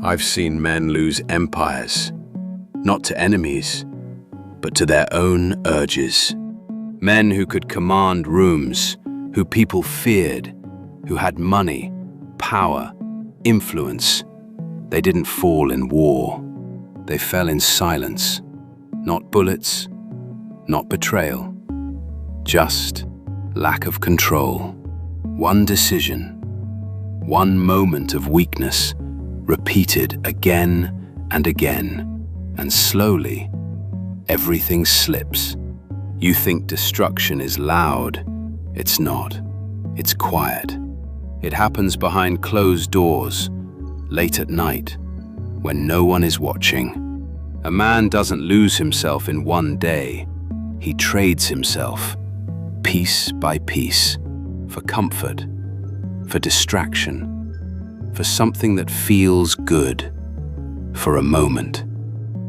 I've seen men lose empires, not to enemies, but to their own urges. Men who could command rooms, who people feared, who had money, power, influence. They didn't fall in war. They fell in silence. Not bullets, not betrayal. Just lack of control. One decision, one moment of weakness, repeated again and again, and slowly, everything slips. You think destruction is loud. It's not. It's quiet. It happens behind closed doors, late at night, when no one is watching. A man doesn't lose himself in one day. He trades himself, piece by piece, for comfort, for distraction, for something that feels good, for a moment.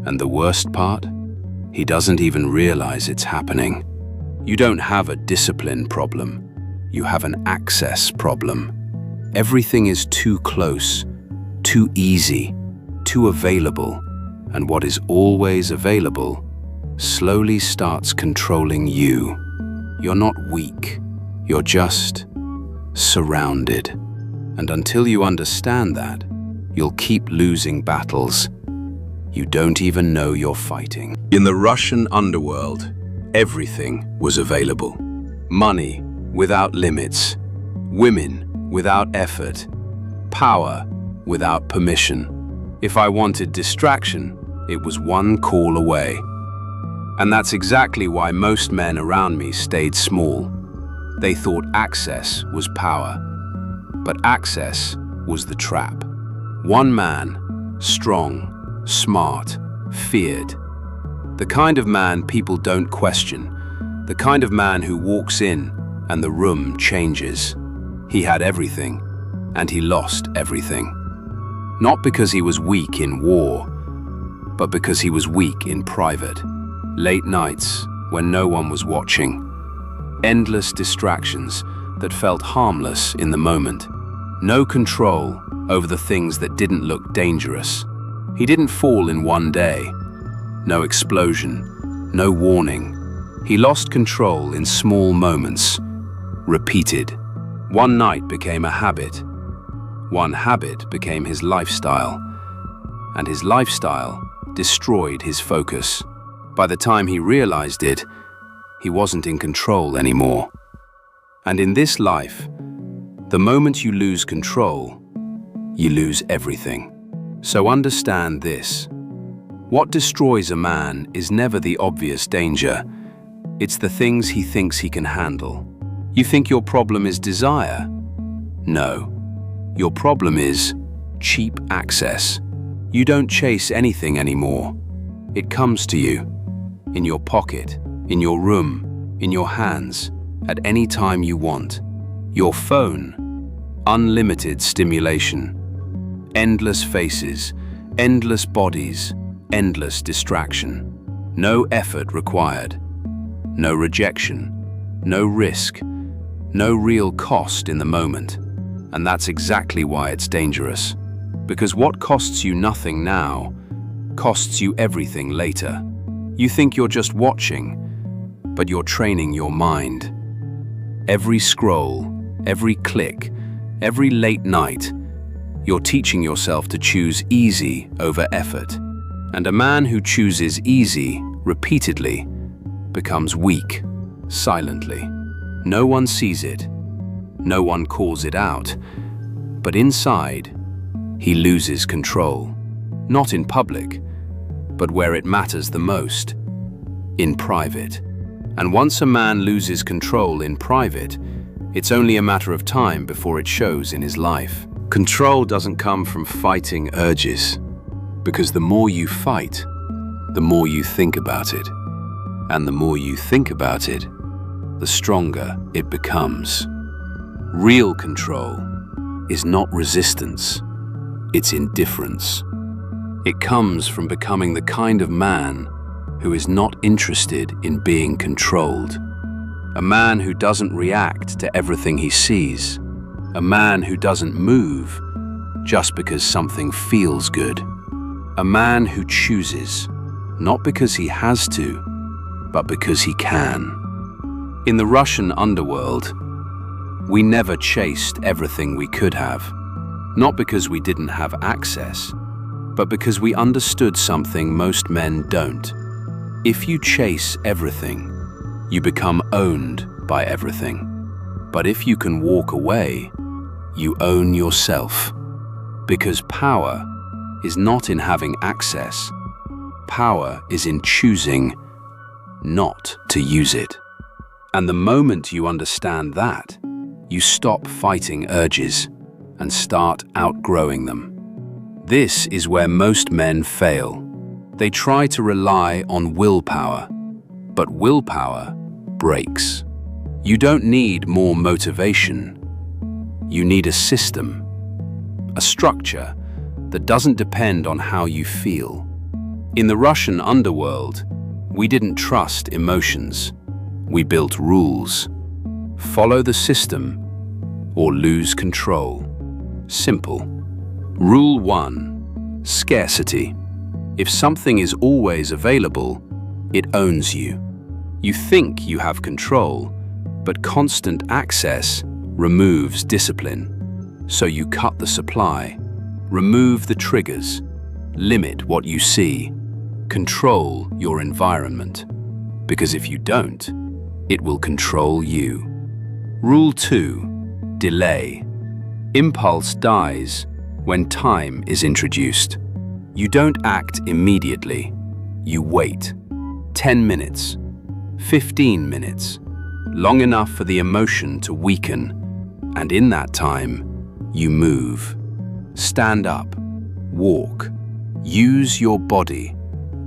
And the worst part? He doesn't even realize it's happening. You don't have a discipline problem. You have an access problem. Everything is too close, too easy, too available, and what is always available slowly starts controlling you. You're not weak. You're just surrounded. And until you understand that, you'll keep losing battles you don't even know you're fighting. In the Russian underworld, everything was available. Money without limits, women without effort, power without permission. If I wanted distraction, it was one call away. And that's exactly why most men around me stayed small. They thought access was power. But access was the trap. One man, strong, smart, feared. The kind of man people don't question. The kind of man who walks in and the room changes. He had everything, and he lost everything. Not because he was weak in war, but because he was weak in private. Late nights, when no one was watching. Endless distractions that felt harmless in the moment. No control over the things that didn't look dangerous. He didn't fall in one day. No explosion, no warning. He lost control in small moments, repeated. One night became a habit. One habit became his lifestyle. And his lifestyle destroyed his focus. By the time he realized it, he wasn't in control anymore. And in this life, the moment you lose control, you lose everything. So understand this. What destroys a man is never the obvious danger. It's the things he thinks he can handle. You think your problem is desire? No. Your problem is cheap access. You don't chase anything anymore. It comes to you. In your pocket, in your room, in your hands, at any time you want. Your phone, unlimited stimulation. Endless faces, endless bodies, endless distraction. No effort required. No rejection, no risk, no real cost in the moment. And that's exactly why it's dangerous. Because what costs you nothing now, costs you everything later. You think you're just watching, but you're training your mind. Every scroll, every click, every late night, you're teaching yourself to choose easy over effort. And a man who chooses easy repeatedly becomes weak, silently. No one sees it. No one calls it out. But inside, he loses control. Not in public, but where it matters the most, in private. And once a man loses control in private, it's only a matter of time before it shows in his life. Control doesn't come from fighting urges, because the more you fight, the more you think about it. And the more you think about it, the stronger it becomes. Real control is not resistance, it's indifference. It comes from becoming the kind of man who is not interested in being controlled. A man who doesn't react to everything he sees. A man who doesn't move just because something feels good. A man who chooses, not because he has to, but because he can. In the Russian underworld, we never chased everything we could have, not because we didn't have access, but because we understood something most men don't. If you chase everything, you become owned by everything. But if you can walk away, you own yourself. Because power is not in having access. Power is in choosing not to use it. And the moment you understand that, you stop fighting urges and start outgrowing them. This is where most men fail. They try to rely on willpower, but willpower breaks. You don't need more motivation. You need a system, a structure that doesn't depend on how you feel. In the Russian underworld, we didn't trust emotions. We built rules. Follow the system or lose control. Simple. Rule 1. Scarcity. If something is always available, it owns you. You think you have control, but constant access removes discipline. So you cut the supply, remove the triggers, limit what you see, control your environment. Because if you don't, it will control you. Rule 2. Delay. Impulse dies when time is introduced. You don't act immediately. You wait. 10 minutes, 15 minutes, long enough for the emotion to weaken, and in that time, you move. Stand up, walk, use your body,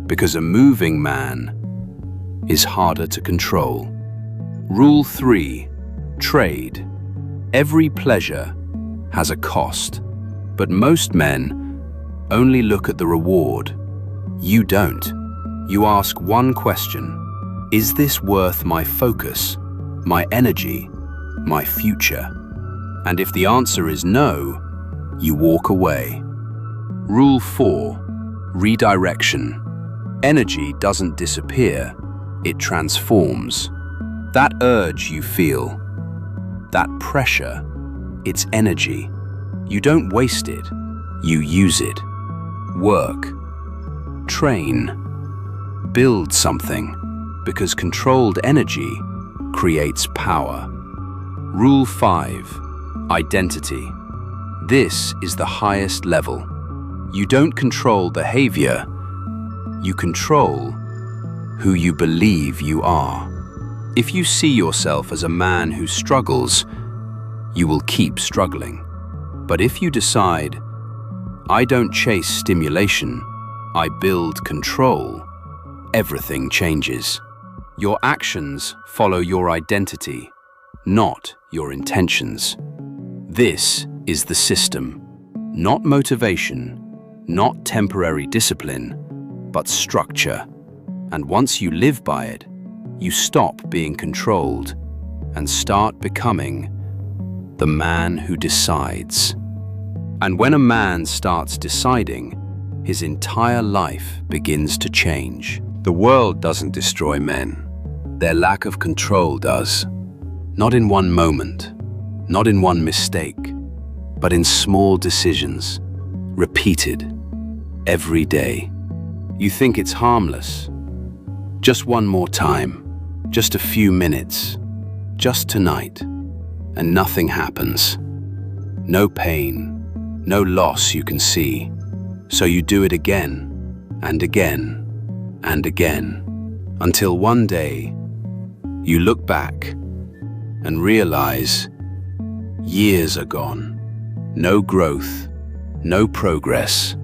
because a moving man is harder to control. Rule 3. Trade. Every pleasure has a cost, but most men only look at the reward. You don't. You ask one question: is this worth my focus, my energy, my future? And if the answer is no, you walk away. Rule 4. Redirection. Energy doesn't disappear, it transforms. That urge you feel, that pressure, it's energy. You don't waste it, you use it. Work, train, build something, because controlled energy creates power. Rule 5. Identity. This is the highest level. You don't control behavior, you control who you believe you are. If you see yourself as a man who struggles, you will keep struggling. But if you decide, I don't chase stimulation, I build control, everything changes. Your actions follow your identity, not your intentions. This is the system, not motivation, not temporary discipline, but structure. And once you live by it, you stop being controlled and start becoming the man who decides. And when a man starts deciding, his entire life begins to change. The world doesn't destroy men. Their lack of control does. Not in one moment, not in one mistake, but in small decisions, repeated every day. You think it's harmless. Just one more time, just a few minutes, just tonight, and nothing happens. No pain, no loss you can see. So you do it again, and again, and again, until one day you look back and realize years are gone. No growth, no progress,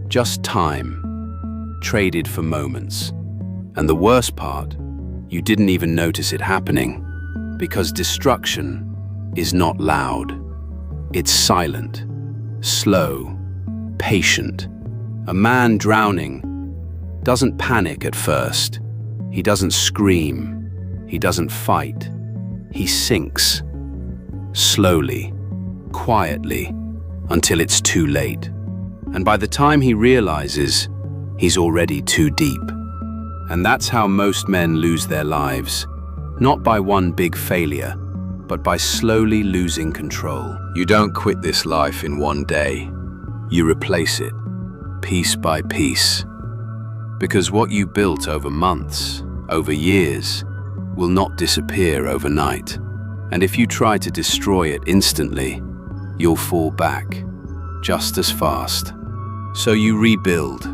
just time, traded for moments. And the worst part, you didn't even notice it happening, because destruction is not loud. It's silent, slow, patient. A man drowning doesn't panic at first. He doesn't scream. He doesn't fight. He sinks, slowly, quietly, until it's too late. And by the time he realizes, he's already too deep. And that's how most men lose their lives, not by one big failure, but by slowly losing control. You don't quit this life in one day. You replace it, piece by piece. Because what you built over months, over years, will not disappear overnight. And if you try to destroy it instantly, you'll fall back just as fast. So you rebuild,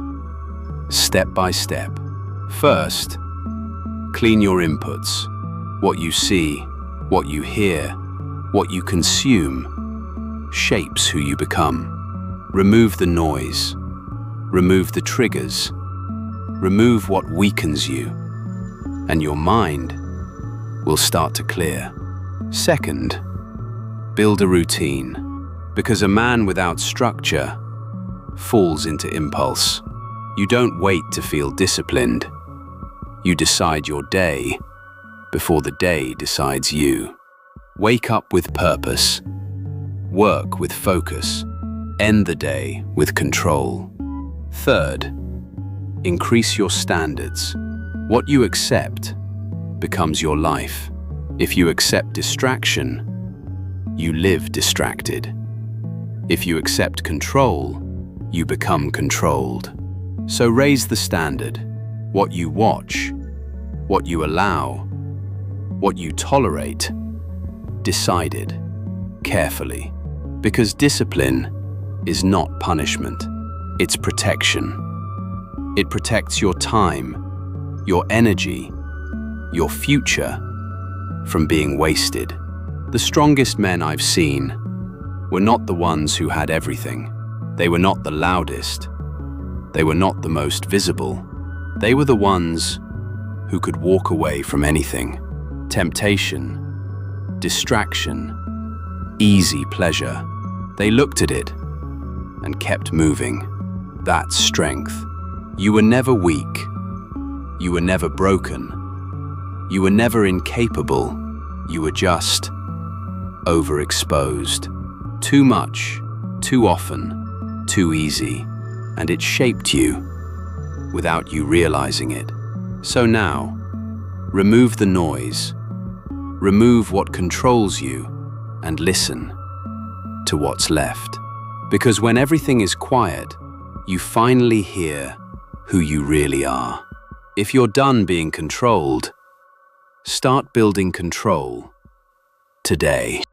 step by step. First, clean your inputs. What you see, what you hear, what you consume, shapes who you become. Remove the noise, remove the triggers, remove what weakens you, and your mind will start to clear. Second, build a routine, because a man without structure falls into impulse. You don't wait to feel disciplined. You decide your day before the day decides you. Wake up with purpose, work with focus, end the day with control. Third, increase your standards. What you accept becomes your life. If you accept distraction, you live distracted. If you accept control, you become controlled. So raise the standard. What you watch, what you allow, what you tolerate, decided carefully. Because discipline is not punishment, it's protection. It protects your time, your energy, your future from being wasted. The strongest men I've seen were not the ones who had everything. They were not the loudest. They were not the most visible. They were the ones who could walk away from anything. Temptation, distraction, easy pleasure. They looked at it and kept moving. That's strength. You were never weak. You were never broken. You were never incapable. You were just overexposed. Too much, too often, too easy. And it shaped you without you realizing it. So now, remove the noise, remove what controls you, and listen to what's left. Because when everything is quiet, you finally hear who you really are. If you're done being controlled, start building control today.